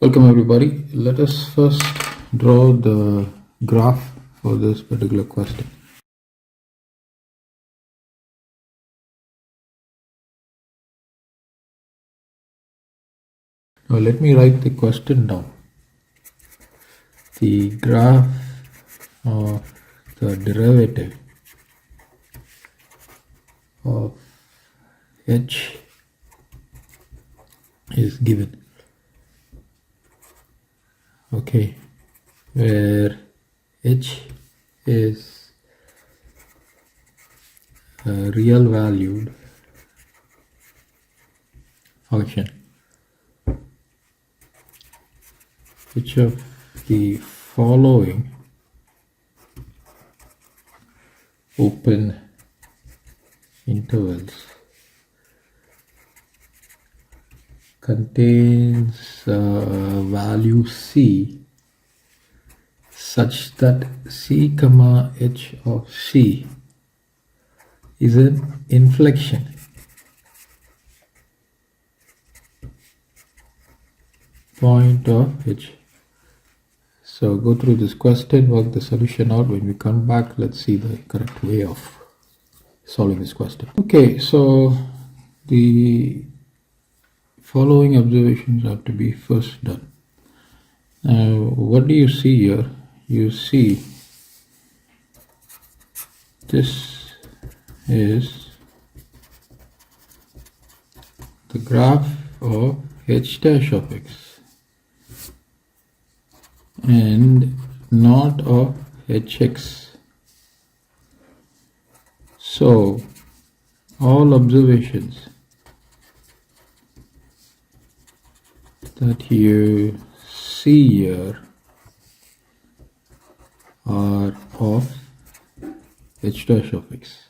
Welcome everybody. Let us first draw the graph for this particular question. Now let me write the question down. The graph of the derivative of h is given. Okay, where h is a real valued function. Which of the following open intervals contains value c such that c comma h of c is an inflection point of h. So go through this question, work the solution out. When we come back, let's see the correct way of solving this question. Okay, so the following observations have to be first done. Now, what do you see here? You see this is the graph of h dash of x and not of hx. So all observations that you see here are of h dash of x.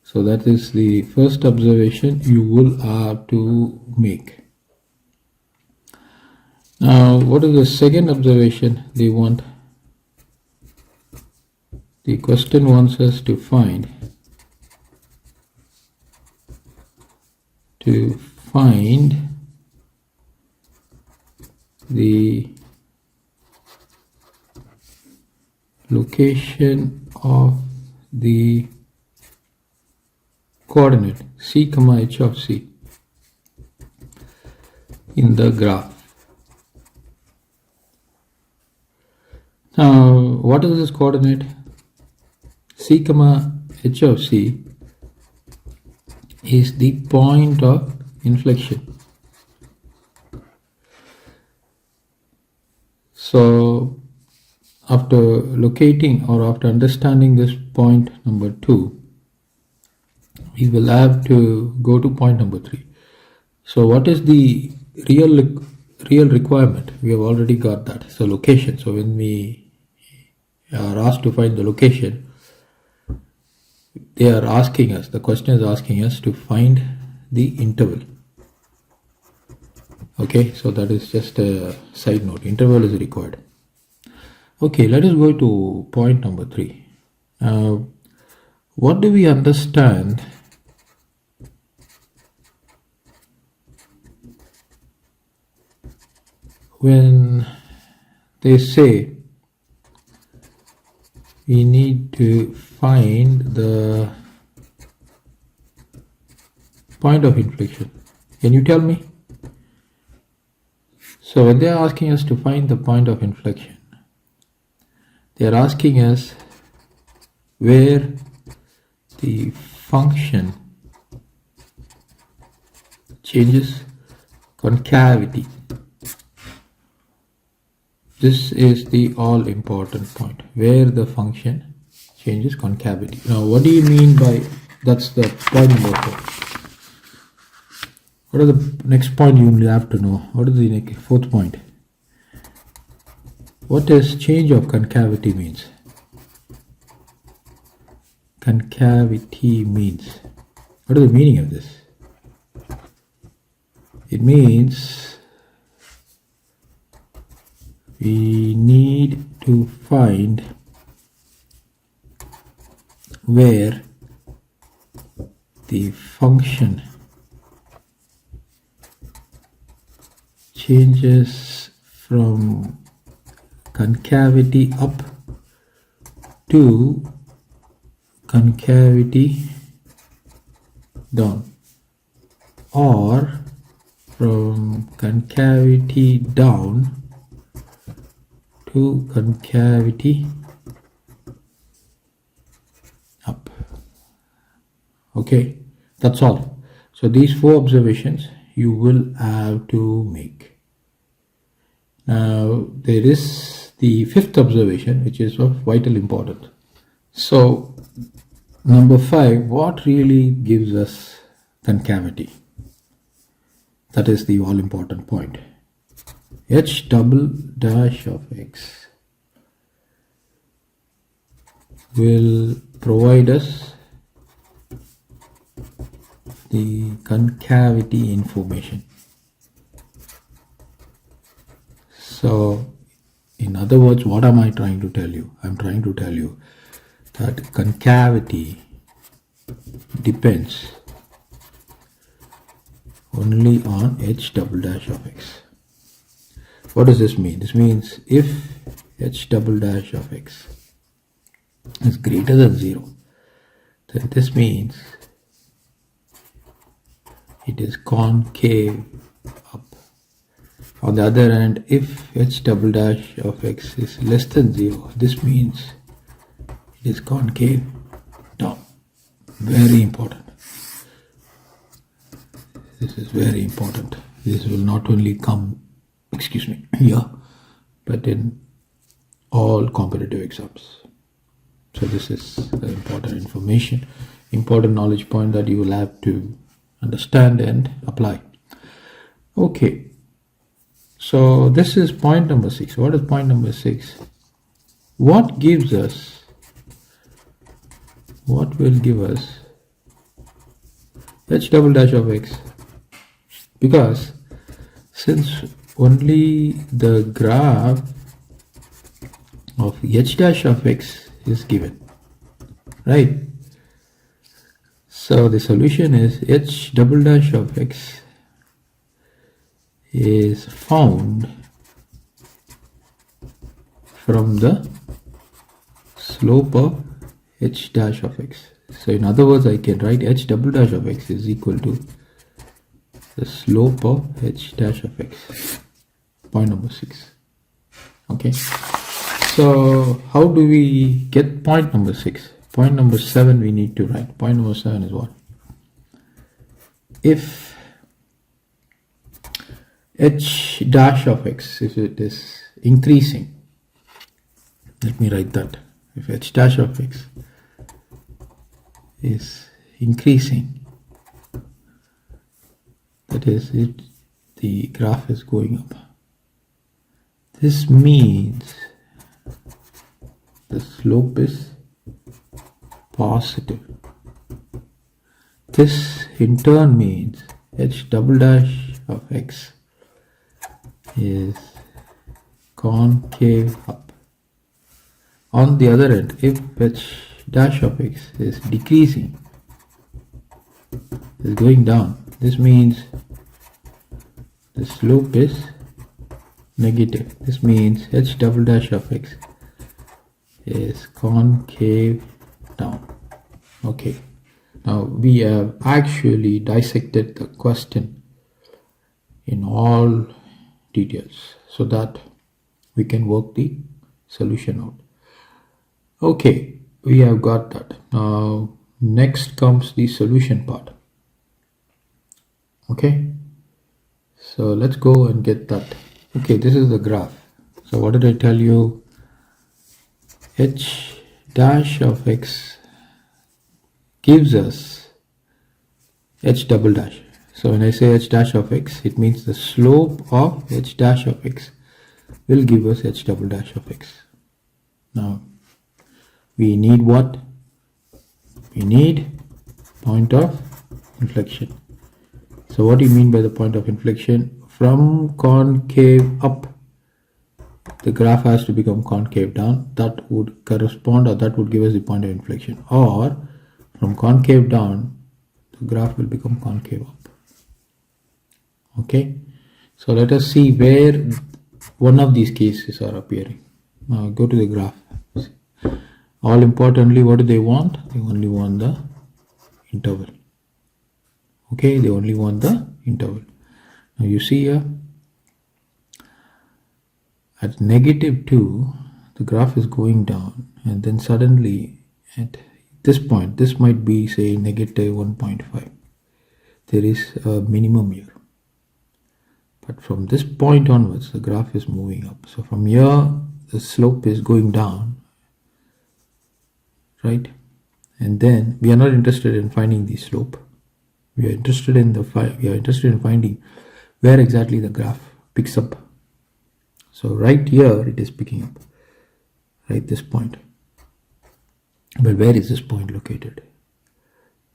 So that is the first observation you will have to make. Now, what is the second observation they want? The question wants us to find the location of the coordinate c comma h of c in the graph. Now, what is this coordinate? C comma h of c is the point of inflection. So after locating or after understanding this point number 2, we will have to go to point number 3. So what is the real requirement? We have already got that. So location. So when we are asked to find the location, they are asking us, the question is asking us to find the interval. Okay, so that is just a side note. Interval is required. Okay, let us go to point number 3. What do we understand when they say we need to find the point of inflection? Can you tell me? So when they are asking us to find the point of inflection, they are asking us where the function changes concavity. This is the all important point, where the function changes concavity. Now, what do you mean by, that's the point number 4. What are the next point you will have to know? What is the fourth point? What does change of concavity means? Concavity means, what is the meaning of this? It means we need to find where the function changes from concavity up to concavity down, or from concavity down to concavity up. Okay, that's all. So these 4 observations you will have to make. Now there is the 5th observation, which is of vital importance. So number 5, what really gives us concavity? That is the all important point. H double dash of x will provide us the concavity information. So in other words, what am I trying to tell you? I'm trying to tell you that concavity depends only on h double dash of x. What does this mean? This means if h double dash of x is greater than 0, then this means it is concave up. On the other hand, if h double dash of x is less than 0, this means it is concave down. Very important. This is very important. This will not only come, here, but in all competitive exams. So this is the important information, important knowledge point that you will have to understand and apply. Okay, so this is point number 6. What is point number 6? What will give us h double dash of x? Because since only the graph of h dash of x is given, right? So the solution is h double dash of x is found from the slope of h dash of x. So in other words, I can write h double dash of x is equal to the slope of h dash of x. Point number 6. Okay, so how do we get point number 6? Point number 7 we need to write. Point number 7 is what? If h dash of x, if it is increasing, let me write that. If h dash of x is increasing, that is, the graph is going up. This means the slope is positive. This in turn means h double dash of x is concave up. On the other end, if h dash of x is decreasing, is going down, this means the slope is negative. This means h double dash of x is concave down. Okay, now we have actually dissected the question in all details so that we can work the solution out. Okay, we have got that. Now next comes the solution part. Okay, so let's go and get that. Okay, this is the graph. So what did I tell you? H dash of x gives us h double dash. So when I say h dash of x, it means the slope of h dash of x will give us h double dash of x. Now we need what? We need point of inflection. So what do you mean by the point of inflection? From concave up, the graph has to become concave down. That would correspond, or that would give us the point of inflection. Or from concave down, the graph will become concave up. Okay, So let us see where one of these cases are appearing. Now go to the graph. All importantly, what do they want? They only want the interval. Okay, they only want the interval. Now you see here, at -2, the graph is going down, and then suddenly at this point, this might be say -1.5. There is a minimum here. But from this point onwards, the graph is moving up. So from here, the slope is going down, right? And then we are not interested in finding the slope. We are interested in finding where exactly the graph picks up. So right here, it is picking up, right, this point. But where is this point located?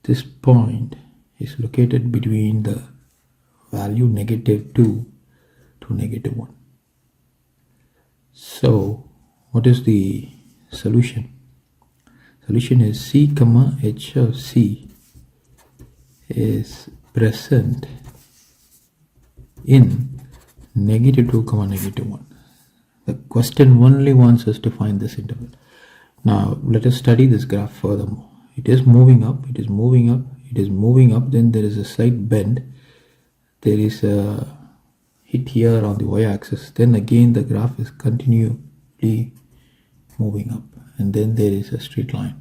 This point is located between the value -2 to -1. So what is the solution? Solution is C comma H of C is present in -2 comma -1. The question only wants us to find this interval. Now let us study this graph furthermore. It is moving up, it is moving up, it is moving up, then there is a slight bend. There is a hit here on the y-axis, then again the graph is continually moving up, and then there is a straight line.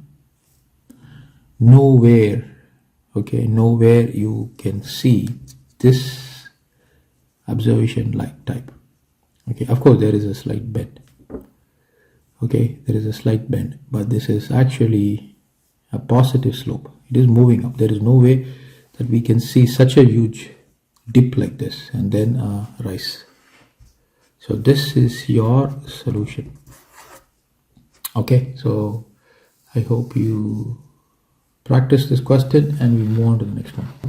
Nowhere you can see this observation like type. Okay, of course there is a slight bend. Okay, there is a slight bend, but this is actually a positive slope. It is moving up. There is no way that we can see such a huge dip like this and then rise. So this is your solution. Okay, so I hope you practice this question and we move on to the next one.